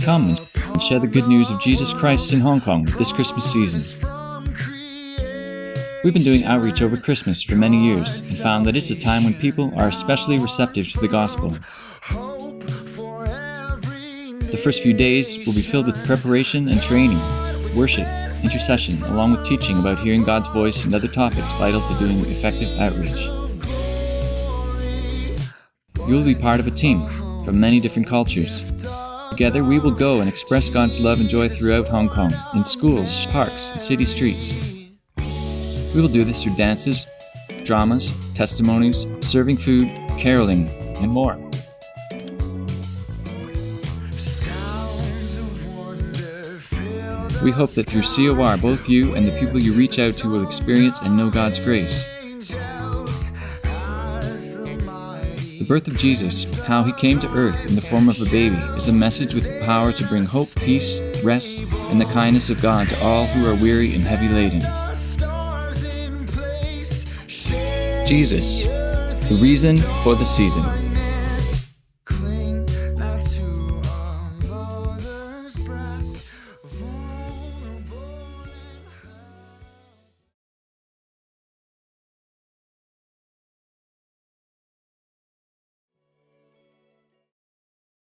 Come and share the good news of Jesus Christ in Hong Kong this Christmas season. We've been doing outreach over Christmas for many years and found that it's a time when people are especially receptive to the gospel. The first few days will be filled with preparation and training, worship, intercession, along with teaching about hearing God's voice and other topics vital to doing effective outreach. You will be part of a team from many different cultures. Together we will go and express God's love and joy throughout Hong Kong, in schools, parks, and city streets. We will do this through dances, dramas, testimonies, serving food, caroling, and more. We hope that through COR, both you and the people you reach out to will experience and know God's grace. The birth of Jesus, how he came to earth in the form of a baby, is a message with the power to bring hope, peace, rest, and the kindness of God to all who are weary and heavy laden. Jesus, the reason for the season.